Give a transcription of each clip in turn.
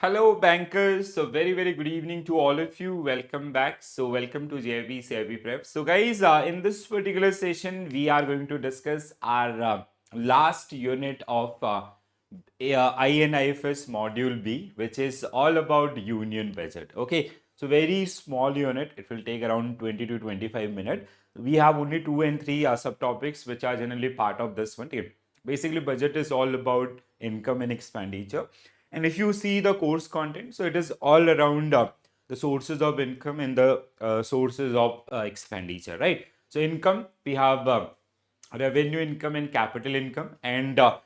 Hello, bankers. So, very good evening to all of you. Welcome back. So, welcome to JAIIB CIB Prep. So, guys, in this particular session, we are going to discuss our last unit of IE&IFS Module B, which is all about union budget. Okay, so very small unit. It will take around 20 to 25 minutes. We have only 2 and 3 subtopics, which are generally part of this one. Okay. Basically, budget is all about income and expenditure. And if you see the course content, so it is all around the sources of income and the sources of expenditure, right? So income, we have revenue income and capital income. And the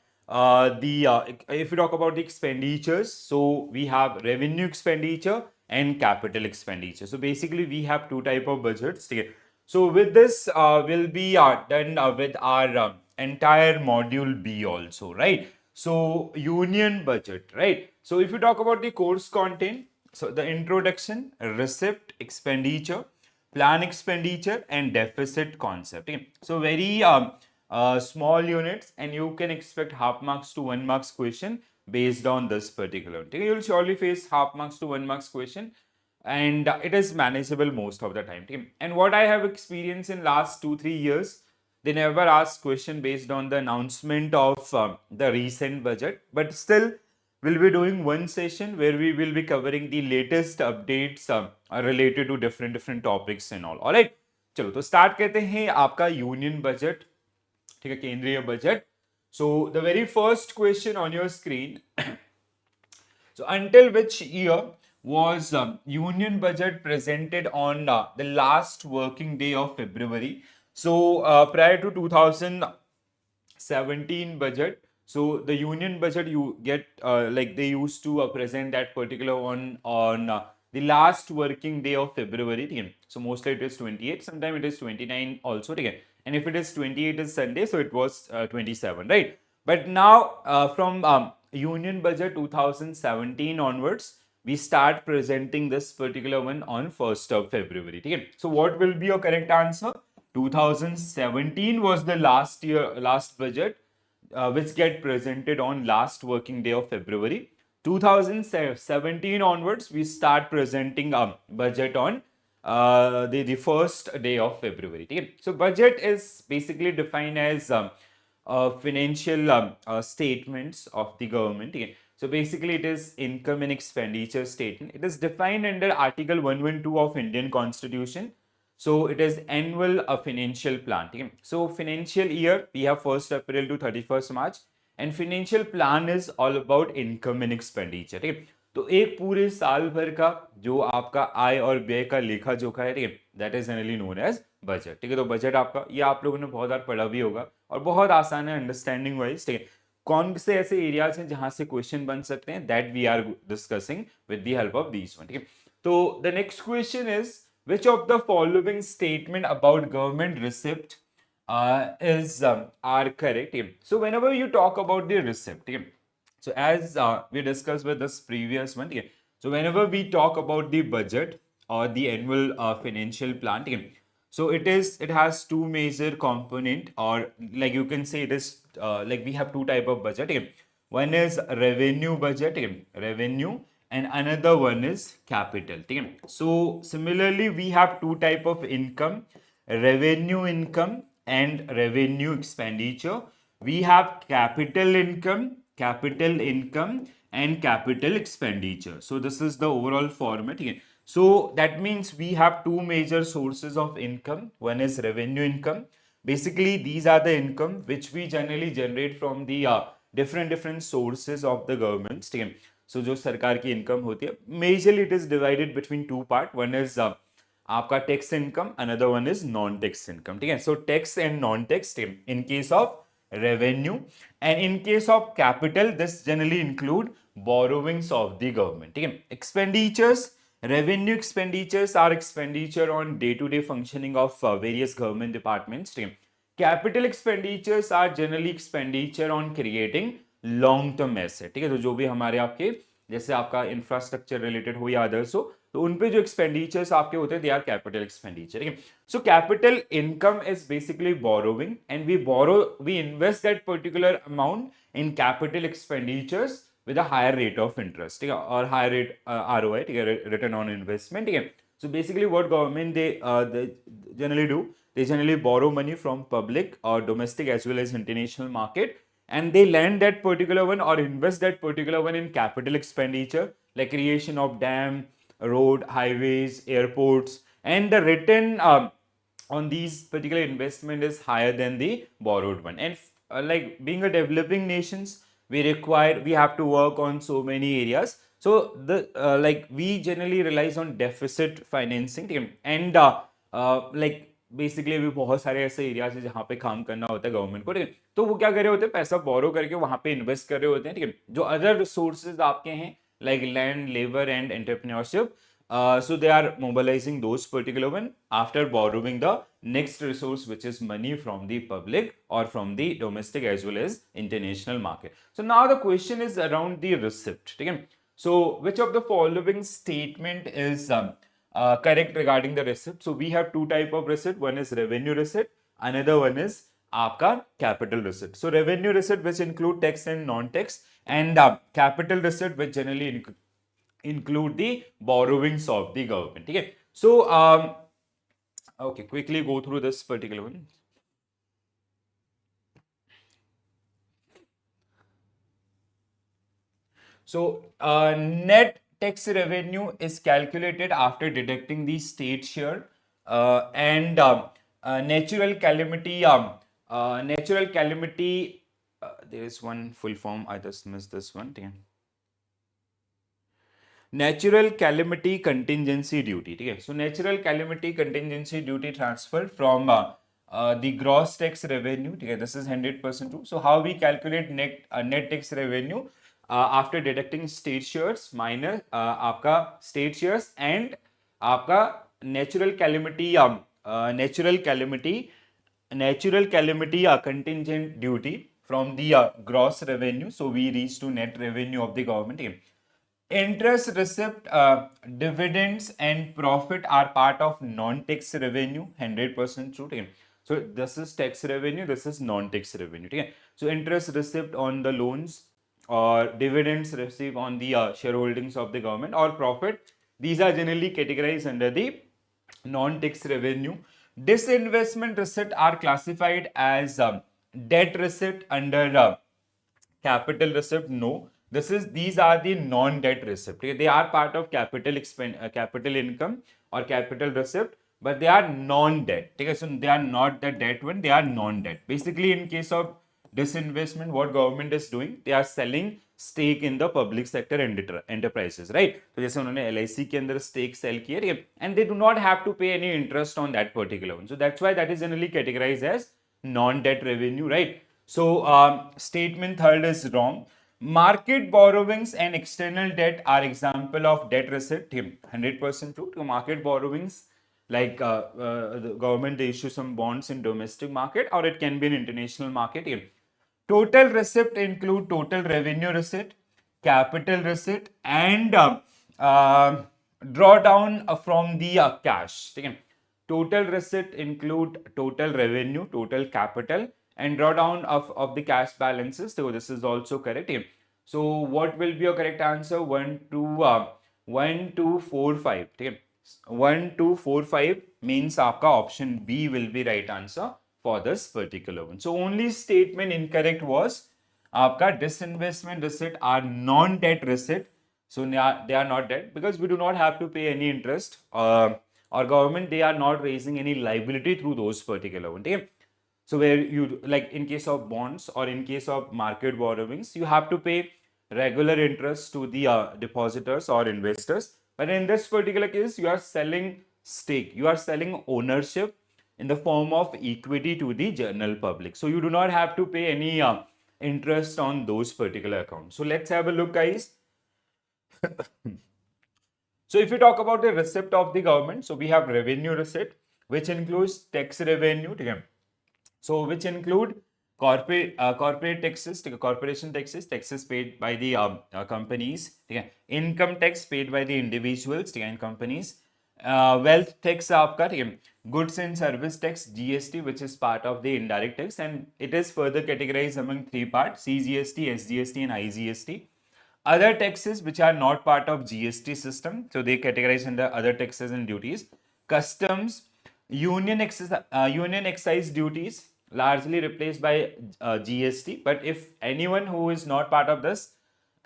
if we talk about the expenditures, so we have revenue expenditure and capital expenditure. So basically, we have two type of budgets. Okay. So with this, we'll be done with our entire module B also, right? So union budget, right? So if you talk about the course content, so the introduction, receipt, expenditure, plan expenditure, and deficit concept. Okay. So very small units, and you can expect half marks to 1 marks question based on this particular. Okay. You will surely face half marks to 1 marks question, and it is manageable most of the time. Okay. And what I have experienced in last 2-3 years, they never ask question based on the announcement of the recent budget, but still we'll be doing one session where we will be covering the latest updates related to different topics and all right. चलो तो start करते हैं आपका union budget, ठीक है, केंद्रीय budget. So the very first question on your screen. So until which year was union budget presented on the last working day of February? So prior to 2017 budget, so the union budget you get like they used to present that particular one on the last working day of February. Okay? So mostly it is 28, sometimes it is 29 also. Okay? And if it is 28 is Sunday, so it was 27, right? But now from union budget 2017 onwards, we start presenting this particular one on 1st of February. Okay? So what will be your correct answer? 2017 was the last budget which get presented on last working day of February. 2017 onwards, we start presenting budget on the first day of February. Okay? So budget is basically defined as financial statements of the government. Okay? So basically, it is income and expenditure statement. It is defined under Article 112 of Indian Constitution. So it is annual financial plan. Okay? So financial year, we have 1st April to 31st March. And financial plan is all about income and expenditure. ठीक है, तो एक पूरे साल भर का जो आपका आय और व्यय का लेखा जोखा है, ठीक है, that is generally known as budget. ठीक है, तो बजट आपका ये आप लोगों ने बहुत बार पढ़ा भी होगा और बहुत आसान है अंडरस्टैंडिंग वाइज. ठीक है, कौन से ऐसे एरियाज हैं जहां से क्वेश्चन बन सकते हैं, that we are discussing with the help of these one. ठीक है, तो the next question is which of the following statement about government receipt is are correct? So whenever you talk about the receipt, so as we discussed with this previous one, so whenever we talk about the budget or the annual financial plan, so it has two major component, or like you can say it is like we have two type of budget. One is revenue budget, revenue, and another one is capital. So similarly, we have two type of income, revenue income and revenue expenditure. We have capital income, and capital expenditure. So this is the overall format. So that means we have two major sources of income. One is revenue income. Basically, these are the income which we generally generate from the different sources of the government. So जो सरकार की income होती है, majorly it is divided between two part. One is आपका tax income, another one is non tax income. ठीक है, so tax and non tax in case of revenue, and in case of capital this generally include borrowings of the government. ठीक है, expenditures, revenue expenditures are expenditure on day-to-day functioning of various government departments. ठीक है, capital expenditures are generally expenditure on creating long term asset. ठीक है, तो जो भी हमारे आपके जैसे आपका इंफ्रास्ट्रक्चर रिलेटेड हो या अदर्स हो, तो उन पे जो एक्सपेंडिचर्स आपके होते हैं, दे आर कैपिटल एक्सपेंडिचर. ठीक है, so capital income is basically borrowing, and we invest that particular amount in capital expenditures with a higher rate of interest, ठीक है, or higher rate ROI, ठीक है, return on investment, ठीक है. So basically, what government they generally do, they generally borrow money from public or domestic as well as international market, and they lend that particular one or invest that particular one in capital expenditure like creation of dam, road, highways, airports, and the return on these particular investment is higher than the borrowed one. And like being a developing nations, we have to work on so many areas. So the like we generally relies on deficit financing, ठीक है, and like basically अभी बहुत सारे ऐसे areas है जहाँ पे काम करना होता है गवर्नमेंट को, ठीक है, तो वो क्या कर रहे होते हैं, पैसा बोरो करके वहां पे इन्वेस्ट कर रहे होते हैं, ठीक है, जो अदर रिसोर्सेज आपके हैं like land, labour and entrepreneurship. So they are mobilizing those particular one after borrowing the next resource, which is money from the public or from the domestic as well as international market. So now the question is around the receipt. Okay? So which of the following statement is correct regarding the receipt? So we have two type of receipt. One is revenue receipt. Another one is आपका capital receipt. So revenue receipt which include tax and non-tax, and capital receipt which generally include the borrowings of the government. Okay, so okay, quickly go through this particular one. So net tax revenue is calculated after deducting the state share and natural calamity. Natural calamity. There is one full form. I just missed this one. Natural calamity contingency duty, ठीक है. So natural calamity contingency duty transferred from the gross tax revenue, ठीक है, this is 100% true. So how we calculate net tax revenue after deducting state shares minus आपका state shares and आपका natural calamity contingent duty from the gross revenue. So we reach to net revenue of the government. ठीक है. Interest receipt, dividends and profit are part of non-tax revenue, 100% true. ठीक है. So this is tax revenue, this is non-tax revenue. ठीक है. So interest receipt on the loans or dividends received on the shareholdings of the government or profit, these are generally categorized under the non-tax revenue. Disinvestment receipt are classified as debt receipt under capital receipt. No, these are the non-debt receipt. Okay? They are part of capital income or capital receipt, but they are non-debt. Okay? So they are not the debt one, they are non-debt. Basically, in case of disinvestment, what government is doing, they are selling stake in the public sector enterprises, right? तो जैसे उन्होंने LIC के अंदर stake sell किया, ठीक है, and they do not have to pay any interest on that particular one. So that's why that is generally categorized as non-debt revenue, right? So statement third is wrong. Market borrowings and external debt are example of debt receipt. 100% true. So market borrowings, like the government, they issue some bonds in domestic market or it can be in international market. Total receipt include total revenue receipt, capital receipt, and drawdown from the cash. Total receipt include total revenue, total capital, and drawdown of the cash balances. So this is also correct. So what will be your correct answer? 1, 2, 1, 2, 4, 5. 1, 2, 4, 5 means आपका option B will be right answer for this particular one. So only statement incorrect was आपका disinvestment receipt are non-debt receipt. So they are not debt because we do not have to pay any interest. Or government, they are not raising any liability through those particular one. Okay? So where you, like in case of bonds or in case of market borrowings, you have to pay regular interest to the depositors or investors. But in this particular case, you are selling stake, you are selling ownership in the form of equity to the general public. So you do not have to pay any interest on those particular accounts. So let's have a look, guys. So if you talk about the receipt of the government, so we have revenue receipt, which includes tax revenue. So which include corporate taxes, corporation taxes paid by the companies, income tax paid by the individuals and companies, wealth tax आपका, goods and service tax GST, which is part of the indirect tax, and it is further categorized among three parts: CGST, SGST, and IGST. Other taxes which are not part of GST system, so they categorize under other taxes and duties. Customs, union excise duties, largely replaced by GST. But if anyone who is not part of this,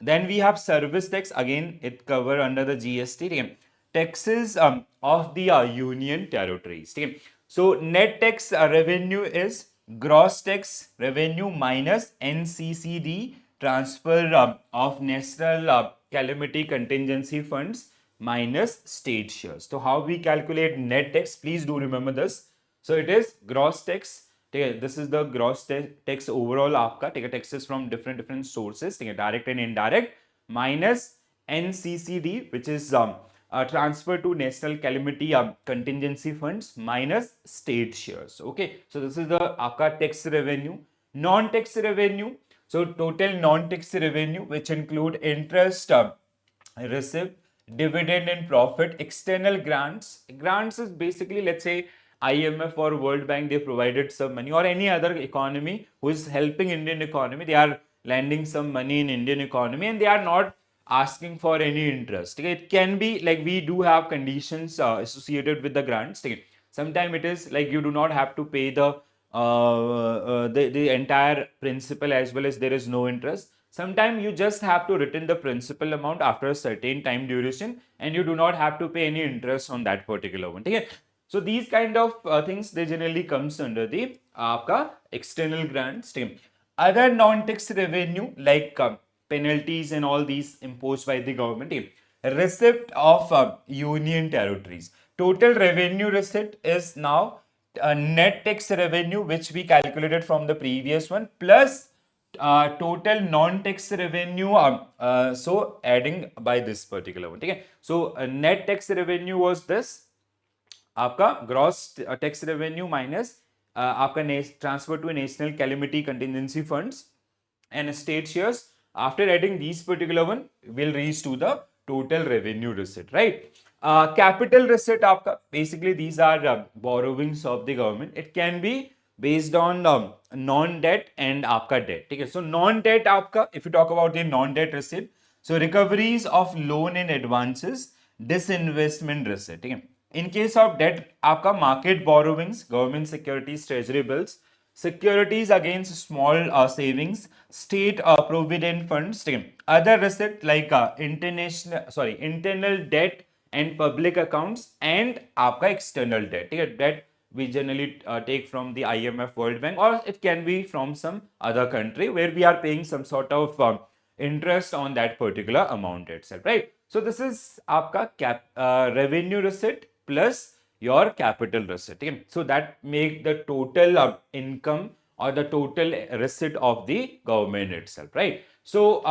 then we have service tax. Again, it cover under the GST. Okay. Taxes of the union territories. Okay. So net tax revenue is gross tax revenue minus NCCD transfer of national calamity contingency funds minus state shares. So how we calculate net tax? Please do remember this. So it is gross tax. This is the gross tax overall आपका. Take taxes from different sources. Direct and indirect minus NCCD, which is transfer to national calamity contingency funds minus state shares. Okay, so this is the आपका tax revenue. Non-tax revenue. So total non-tax revenue, which include interest, receipt, dividend and profit, external grants. Grants is basically, let's say, IMF or World Bank, they provided some money, or any other economy who is helping Indian economy. They are lending some money in Indian economy and they are not asking for any interest. Okay? It can be like we do have conditions associated with the grants. Okay? Sometimes it is like you do not have to pay the entire principal as well as there is no interest. Sometimes you just have to return the principal amount after a certain time duration and you do not have to pay any interest on that particular one. Okay? So these kind of things, they generally comes under the आपका external grants. Okay? Other non-tax revenue like penalties and all these imposed by the government. Okay? Receipt of union territories. Total revenue receipt is now net tax revenue which we calculated from the previous one plus total non-tax revenue, so adding by this particular one. Okay? So net tax revenue was this आपका gross tax revenue minus आपका transfer to national calamity contingency funds and state shares. After adding these particular one, will reach to the total revenue receipt, right? Capital receipt आपका basically these are borrowings of the government. It can be based on non-debt and आपका debt. ठीक है? So non-debt आपका, if you talk about the non-debt receipt, so recoveries of loan and advances, disinvestment receipt. ठीक है? In case of debt, आपका market borrowings, government securities, treasury bills, securities against small savings, state provident funds, other receipt like internal debt and public accounts, and आपका external debt. Debt we generally take from the IMF, World Bank, or it can be from some other country where we are paying some sort of interest on that particular amount itself, right? So this is आपका revenue receipt plus your capital receipt. Okay? So that make the total income or the total receipt of the government itself, right? So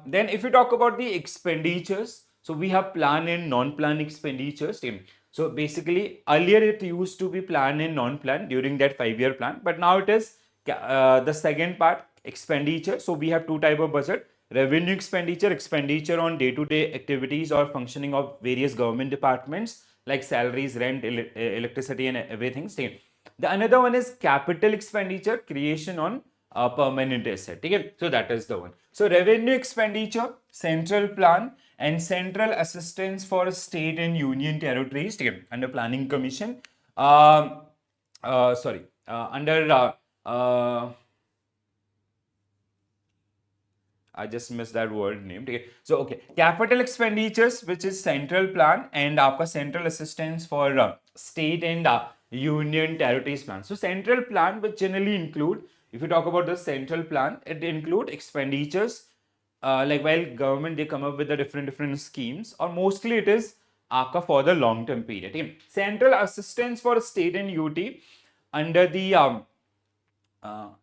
then if you talk about the expenditures, so we have plan and non-plan expenditures. Okay? So basically earlier it used to be plan and non-plan during that 5-year plan, but now it is the second part, expenditure. So we have two type of budget: revenue expenditure, expenditure on day-to-day activities or functioning of various government departments like salaries, rent, electricity and everything. Same. The another one is capital expenditure, creation on permanent asset. Okay? So that is the one. So revenue expenditure, central plan and central assistance for state and union territories, okay, under planning commission. Under I just missed that word name. Okay. So, okay, capital expenditures, which is central plan, and आपका central assistance for state and union territories plan. So, central plan, which generally include, if you talk about the central plan, it include expenditures. Like while government they come up with the different schemes, or mostly it is आपका for the long term period. Okay. Central assistance for state and UT under the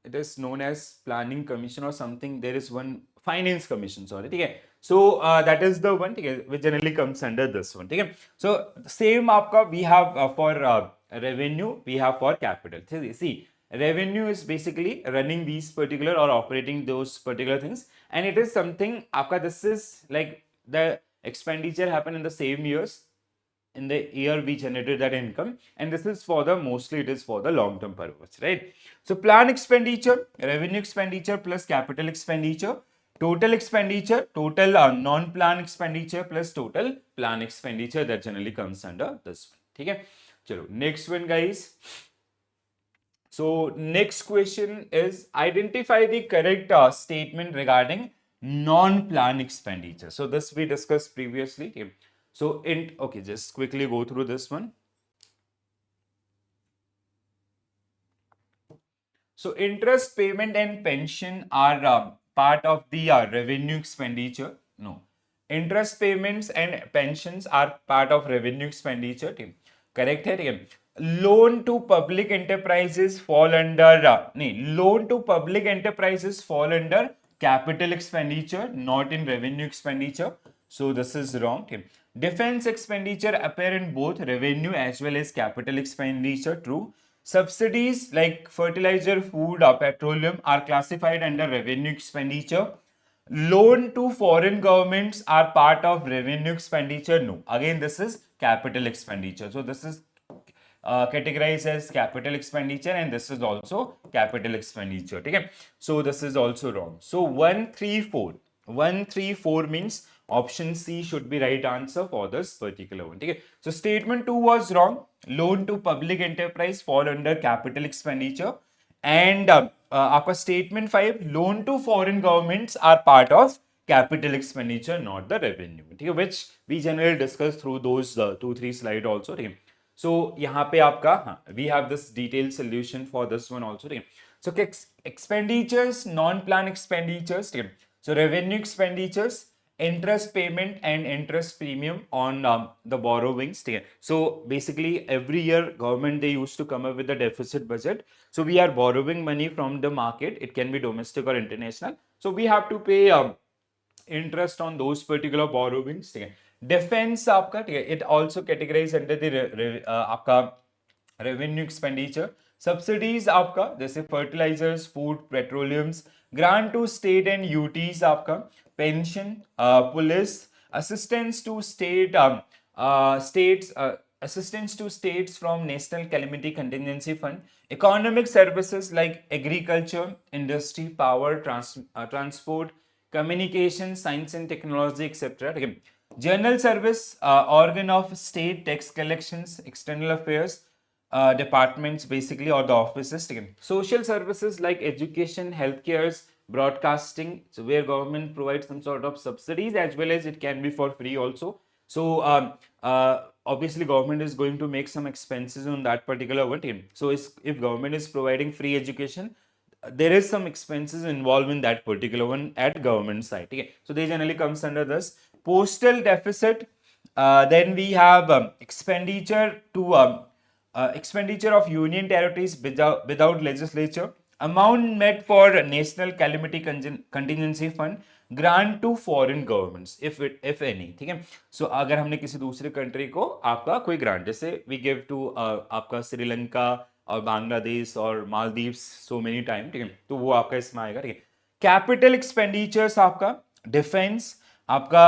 it is known as planning commission or something. There is one finance commission, sorry. Okay? So that is the one, okay, which generally comes under this one. Okay? So same आपका we have for revenue, we have for capital. See, revenue is basically running these particular or operating those particular things, and it is something आपका, this is like the expenditure happen in the same years, in the year we generated that income, and this is for the mostly it is for the long term purpose, right? So plan expenditure, revenue expenditure plus capital expenditure, total expenditure, total non-plan expenditure plus total plan expenditure, that generally comes under this one. Okay, chalo, next one guys. So next question is identify the correct statement regarding non-plan expenditure. So this we discussed previously. Okay. So okay, just quickly go through this one. So interest payment and pension are part of the revenue expenditure. No, interest payments and pensions are part of revenue expenditure. Team. Correct है team. Loan to public enterprises fall under loan to public enterprises fall under capital expenditure, not in revenue expenditure. So this is wrong. Team. Defense expenditure appear in both revenue as well as capital expenditure. True. Subsidies like fertilizer, food, or petroleum are classified under revenue expenditure. Loan to foreign governments are part of revenue expenditure. No. Again, this is capital expenditure. So this is categorized as capital expenditure and this is also capital expenditure. Okay? So this is also wrong. So 134. 134 means option C should be right answer for this particular one. Okay? So statement 2 was wrong. Loan to public enterprise fall under capital expenditure. And आपका statement 5, loan to foreign governments are part of capital expenditure, not the revenue. Okay? Which we generally discuss through those 2-3 slide also. Okay? So यहाँ पे आपका we have this detailed solution for this one also. So expenditures, non-plan expenditures. So revenue expenditures, interest payment and interest premium on the borrowings. So basically every year government they used to come up with a deficit budget. So we are borrowing money from the market. It can be domestic or international. So we have to pay interest on those particular borrowings. Defense आपका it also categorized under the आपका revenue expenditure. Subsidies आपका जैसे fertilizers, food, petroleums. Grant to state and UTs आपका pension, police, assistance to states. Assistance to states from National Calamity Contingency Fund, economic services like agriculture, industry, power, transport, communication, science and technology, etc. Okay. General service, organ of state, tax collections, external affairs, departments basically or the offices. Okay. Social services like education, healthcare, broadcasting, so where government provides some sort of subsidies as well as it can be for free also. So obviously government is going to make some expenses on that particular one. So if government is providing free education, there is some expenses involved in that particular one at government side. Okay? So they generally comes under this postal deficit. Then we have expenditure of union territories without legislature, amount met for national calamity contingency fund, grant to foreign governments if any. ठीक है. So अगर हमने किसी दूसरे country को आपका कोई grant जैसे we give to आपका श्रीलंका और बांग्लादेश और मालदीव्स so many time, ठीक है, तो वो आपका इसमें आएगा. ठीक है. कैपिटल एक्सपेंडिचर्स आपका डिफेंस, आपका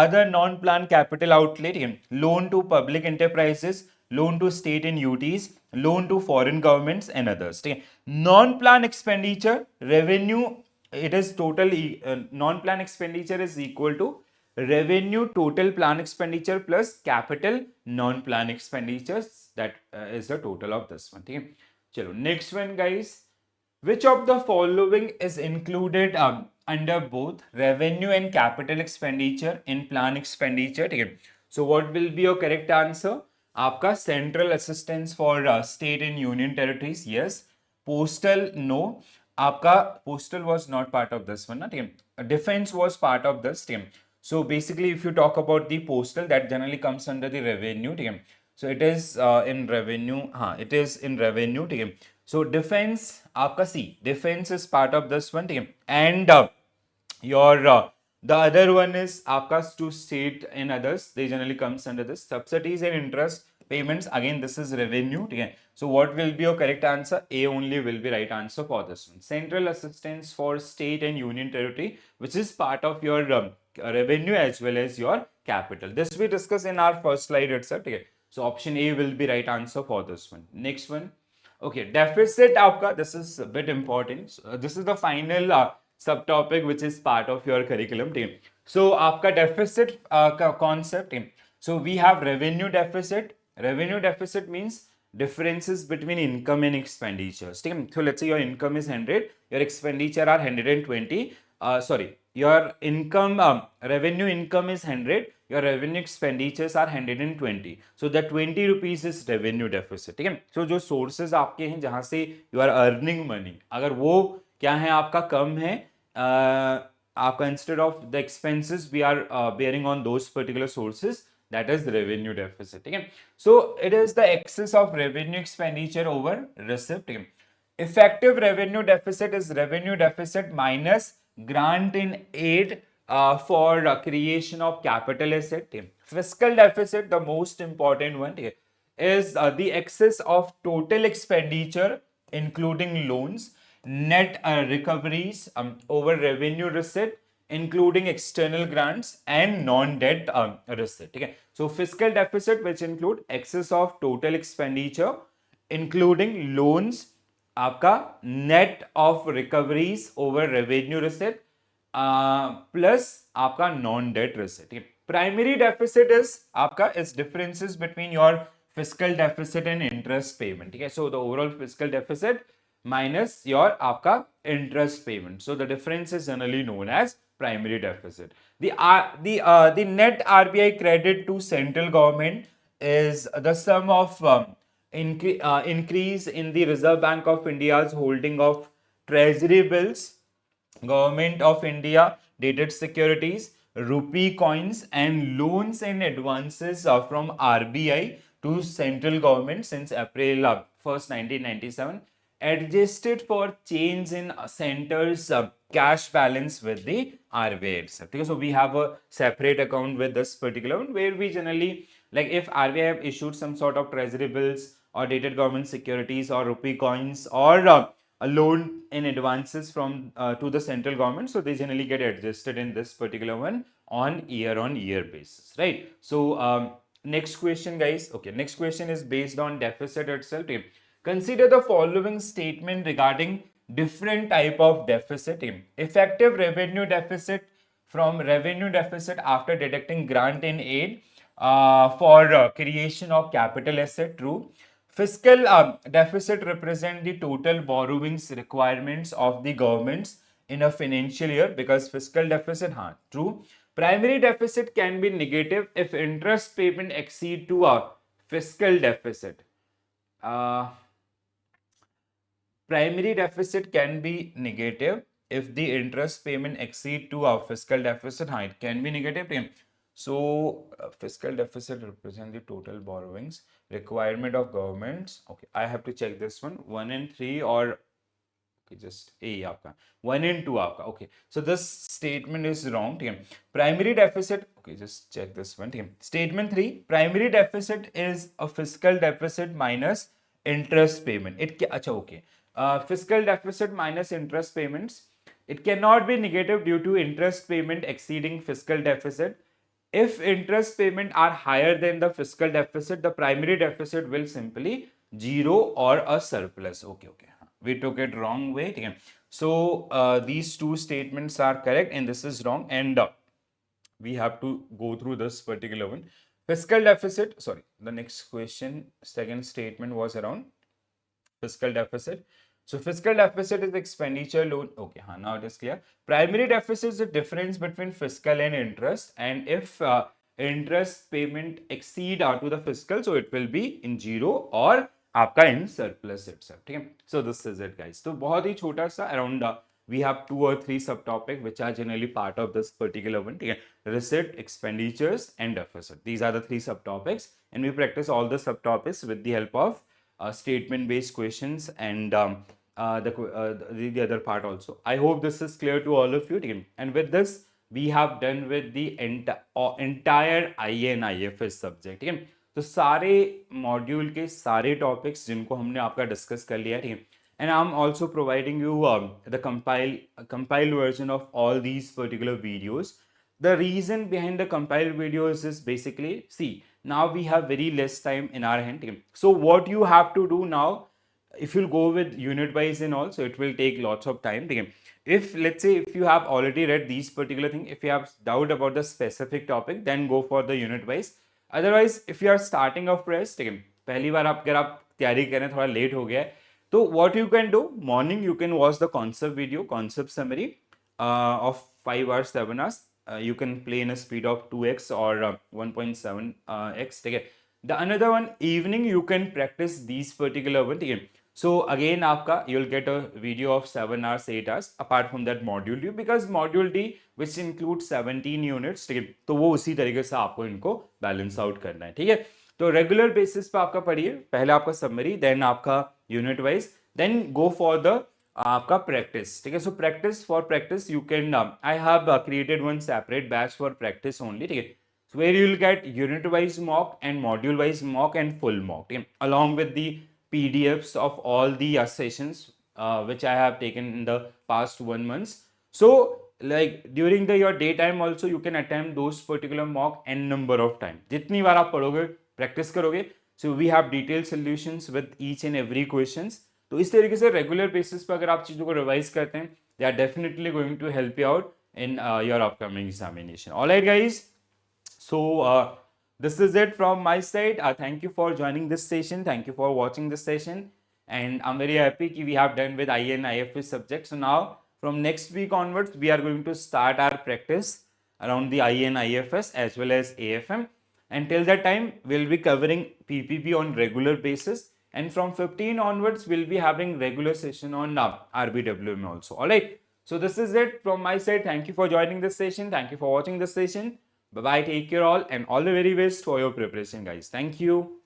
other non plan capital outlay, ठीक है, loan to public enterprises, loan to state and UTs, loan to foreign governments and others. ठीक है. Non plan expenditure revenue, it is total non-plan expenditure is equal to revenue total plan expenditure plus capital non-plan expenditures, that is the total of this one. Okay. Chalo, next one guys, which of the following is included under both revenue and capital expenditure in plan expenditure? Okay. So what will be your correct answer? आपका central assistance for state and union territories, yes. Postal, no. आपका postal was not part of this one. Team. Defense was part of this team. So basically, if you talk about the postal, that generally comes under the revenue team. So it is in revenue. It is in revenue team. So defense, आपका C. Defense is part of this one team. And your the other one is आपका to state and others. They generally comes under this subsidies and interest payments. Again, this is revenue. Okay. So what will be your correct answer? A only will be right answer for this one. Central assistance for state and union territory, which is part of your revenue as well as your capital. This we discussed in our first slide itself. Okay. So option A will be right answer for this one. Next one. Okay, deficit आपका, this is a bit important. So, this is the final sub topic which is part of your curriculum, ठीक है. So आपका deficit का concept, so we have revenue deficit. Revenue deficit means differences between income and expenditures, ठीक है. So let's say your income is 100, your expenditure are 120. Sorry, your income revenue income is 100, your revenue expenditures are 120. So the 20 rupees is revenue deficit, ठीक है. So जो sources आपके हैं जहां से you are earning money, अगर वो क्या है आपका कम है, आपका instead of the expenses we are bearing on those particular sources, that is revenue deficit, ठीक है. So it is the excess of revenue expenditure over receipt, ठीक है. Effective revenue deficit is revenue deficit minus grant in aid for creation of capital asset, ठीक है. Fiscal deficit, the most important one, ठीक है, is the excess of total expenditure including loans, net recoveries over revenue receipt including external grants and non-debt receipt, ठीक है. So fiscal deficit which include excess of total expenditure including loans, आपका net of recoveries over revenue receipt plus आपका non debt receipt, ठीक है. Primary deficit is आपका is differences between your fiscal deficit and interest payment, ठीक है. So the overall fiscal deficit minus your आपका interest payment. So the difference is generally known as primary deficit. The net RBI credit to central government is the sum of increase in the Reserve Bank of India's holding of treasury bills, Government of India dated securities, rupee coins and loans and advances from RBI to central government since April 1st, 1997, adjusted for change in center's cash balance with the RBI itself. Okay, so we have a separate account with this particular one where we generally, like if RBI have issued some sort of treasury bills or dated government securities or rupee coins or a loan in advances from to the central government, so they generally get adjusted in this particular one on year basis, right? So next question, guys. Okay, next question is based on deficit itself. Consider the following statement regarding different type of deficit. Effective revenue deficit from revenue deficit after deducting grant in aid for creation of capital asset, true. Fiscal deficit represent the total borrowings requirements of the governments in a financial year because fiscal deficit, true. Primary deficit can be negative if interest payment exceed to a fiscal deficit. Primary deficit can be negative if the interest payment exceed to a fiscal deficit. It can be negative. So fiscal deficit represent the total borrowings requirement of governments. Okay, I have to check this one. 1 and 3 or okay, just A aapka. 1 and 2 aapka. Okay, so this statement is wrong. Primary deficit. Okay, just check this one. Statement 3. Primary deficit is a fiscal deficit minus interest payment. Okay. Fiscal deficit minus interest payments. It cannot be negative due to interest payment exceeding fiscal deficit. If interest payment are higher than the fiscal deficit, the primary deficit will simply zero or a surplus. Okay, we took it wrong way. So these two statements are correct and this is wrong, and we have to go through this particular one. Fiscal deficit, sorry, the next question, second statement was around fiscal deficit. So fiscal deficit is expenditure loan. Okay, now it is clear. Primary deficit is the difference between fiscal and interest, and if interest payment exceed to the fiscal, so it will be in zero or आपका in surplus itself. ठीक है. So this is it, guys. तो बहुत ही छोटा सा around we have 2 or 3 subtopic which are generally part of this particular one. ठीक है. Receipt, expenditures, and deficit. These are the 3 subtopics, and we practice all the subtopics with the help of statement based questions and the other part also. I hope this is clear to all of you. And with this, we have done with the entire IE&IFS subject. तो सारे module के सारे topics जिनको हमने आपका discuss कर लिया, ठीक है. And I'm also providing you the compiled version of all these particular videos. The reason behind the compiled videos is basically, see, now we have very less time in our hand. So what you have to do now, if you'll go with unit wise and all, so it will take lots of time. If let's say if you have already read these particular thing, if you have doubt about the specific topic, then go for the unit wise. Otherwise, if you are starting off fresh, ठीक है, पहली बार आप अगर आप तैयारी करें, थोड़ा late हो गया है, तो what you can do, morning you can watch the concept video, concept summary of 5 hours, 7 hours. You can play in a speed of 2x or 1.7x. ठीक है. The another one, evening you can practice these particular one. ठीक है. So again आपका you'll get a video of 7 hours, 8 hours apart from that module D, because module D which includes 17 units, ठीक है, तो वो उसी तरीके से आपको इनको बैलेंस आउट करना है. ठीक है. तो रेगुलर बेसिस पे आपका पढ़िए, पहले आपका समरी, देन आपका unit wise, then go for the आपका प्रैक्टिस. ठीक है. So practice, for practice you can, I have created one separate batch for practice only. ठीक है. So where you will get unit wise mock and module wise mock and full mock, okay, along with the PDFs of all the sessions which I have taken in the past 1 month. So like during the your daytime also you can attempt those particular mock n number of time. जितनी बार आप पढ़ोगे, practice करोगे, so we have detailed solutions with each and every questions. तो इस तरीके से regular basis पर अगर आप चीज़ों को रिवाइज करते हैं, they are definitely going to help you out in your upcoming examination. All right, guys. So this is it from my side. Thank you for joining this session. Thank you for watching this session. And I'm very happy that we have done with IE and IFS subject. So now from next week onwards, we are going to start our practice around the IE and IFS as well as AFM. And till that time, we'll be covering PPP on regular basis. And from 15 onwards, we'll be having regular session on RBWM also. All right. So this is it from my side. Thank you for joining this session. Thank you for watching this session. Bye bye. Take care all, and all the very best for your preparation, guys. Thank you.